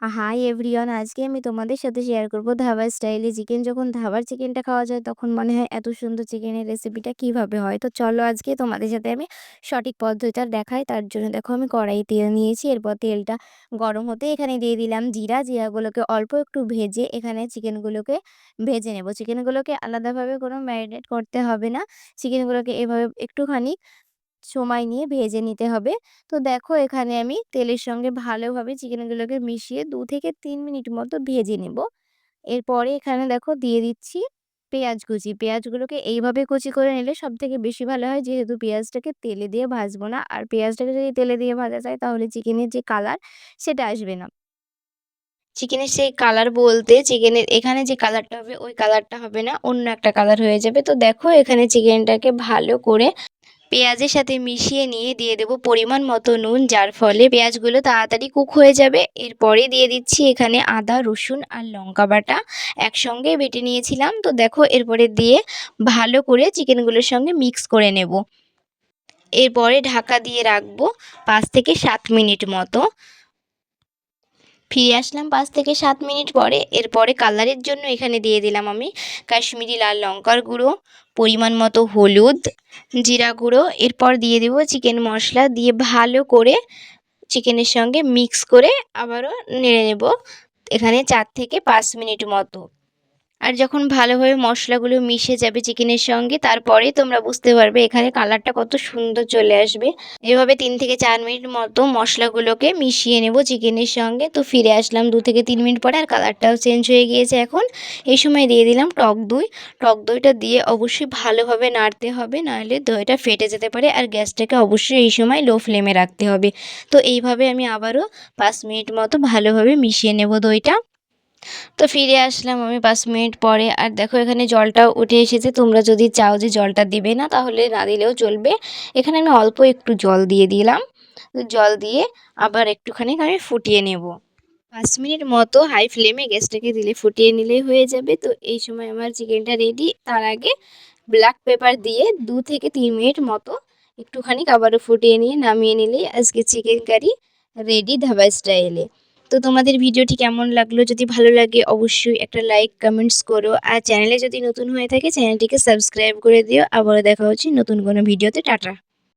Hi everyone, আজকে আমি তোমাদের সাথে শেয়ার করব ধাবা স্টাইলে চিকেন। যখন ধাবার চিকেনটা খাওয়া যায় তখন মনে হয় এত সুন্দর চিকেনের রেসিপিটা কিভাবে হয়। তো চলো আজকে তোমাদের সাথে আমি সঠিক পদ্ধতিটা দেখাই। তার জন্য দেখো আমি কড়াই তেল নিয়েছি, এরপর তেলটা গরম হতে এখানে দিয়ে দিলাম জিরাগুলোকে অল্প একটু ভেজে এখানে চিকেনগুলোকে ভেজে নেব। চিকেনগুলোকে আলাদাভাবে কোনো ম্যারিনেট করতে হবে না, চিকেনগুলোকে এভাবে একটুখানি সময় নিয়ে ভেজে নিতে হবে। তো দেখো এখানে আমি তেলের সঙ্গে ভালোভাবে চিকেনগুলোকে মিশিয়ে 2 থেকে 3 মিনিট মতো ভেজে নেব। এরপরে এখানে দেখো দিয়ে দিচ্ছি পেঁয়াজ কুচি। পেঁয়াজগুলোকে এইভাবে কুচি করে নিলে সবথেকে বেশি ভালো হয়, যেহেতু পেঁয়াজটাকে তেলে দিয়ে ভাজবো না। আর পেঁয়াজটাকে যদি তেলে দিয়ে ভাজা যায় তাহলে চিকেনের যে কালার সেটা আসবে না। চিকেনের সেই কালার বলতে চিকেনের এখানে যে কালারটা হবে ওই কালারটা হবে না, অন্য একটা কালার হয়ে যাবে। তো দেখো এখানে চিকেনটাকে ভালো করে পেঁয়াজের সাথে মিশিয়ে নিয়ে দিয়ে দেবো পরিমাণ মতো নুন, যার ফলে পেঁয়াজগুলো তাড়াতাড়ি কুক হয়ে যাবে। এরপরে দিয়ে দিচ্ছি এখানে আদা, রসুন আর লঙ্কা বাটা একসঙ্গে বেটে নিয়েছিলাম। তো দেখো এরপরে দিয়ে ভালো করে চিকেনগুলোর সঙ্গে মিক্স করে নেব। এরপরে ঢাকা দিয়ে রাখবো 5 থেকে 7 মিনিট মতো। ফিরে আসলাম 5 থেকে 7 মিনিট পরে। এরপরে কালারের জন্য এখানে দিয়ে দিলাম আমি কাশ্মীরি লাল লঙ্কার গুঁড়ো, পরিমাণ মতো হলুদ, জিরা গুঁড়ো। এরপর দিয়ে দেব চিকেন মশলা, দিয়ে ভালো করে চিকেনের সঙ্গে মিক্স করে আবারও নেড়ে নেব এখানে 4 থেকে 5 মিনিট মতো। আর যখন ভালোভাবে মশলাগুলো মিশে যাবে চিকেনের সঙ্গে, তারপরে তোমরা বুঝতে পারবে এখানে কালারটা কত সুন্দর চলে আসবে। এভাবে 3 থেকে 4 মিনিট মতো মশলাগুলোকে মিশিয়ে নেব চিকেনের সঙ্গে। তো ফিরে আসলাম 2 থেকে 3 মিনিট পরে, আর কালারটাও চেঞ্জ হয়ে গিয়েছে এখন। এই সময় দিয়ে দিলাম টক দই। টক দইটা দিয়ে অবশ্যই ভালোভাবে নাড়তে হবে, নাহলে দইটা ফেটে যেতে পারে। আর গ্যাসটাকে অবশ্যই এই সময় লো ফ্লেমে রাখতে হবে। তো এইভাবে আমি আবারও 5 মিনিট মতো ভালোভাবে মিশিয়ে নেব দইটা। তো ফিরে আসলাম আমি 5 মিনিট পরে, আর দেখো এখানে জলটাও উঠে এসেছে। তোমরা যদি চাও যে জলটা দিবে না তাহলে না দিলেও চলবে। এখানে আমি অল্প একটু জল দিয়ে দিলাম। তো জল দিয়ে আবার একটুখানি আমি ফুটিয়ে নেব। 5 মিনিট মতো হাই ফ্লেমে গ্যাসটাকে দিলে ফুটিয়ে নিলেই হয়ে যাবে। তো এই সময় আমার চিকেনটা রেডি। তার আগে ব্ল্যাক পেপার দিয়ে 2 থেকে 3 মিনিট মতো একটুখানি আবারও ফুটিয়ে নিয়ে নামিয়ে নিলেই আজকে চিকেন কারি রেডি ধাবা স্টাইলে। তো তোমাদের ভিডিওটি কেমন লাগলো? যদি ভালো লাগে অবশ্যই একটা লাইক কমেন্টস করো, আর চ্যানেলে যদি নতুন হয়ে থাকে চ্যানেলটিকে সাবস্ক্রাইব করে দিও। আবারও দেখা হচ্ছে নতুন কোনো ভিডিওতে। টাটা।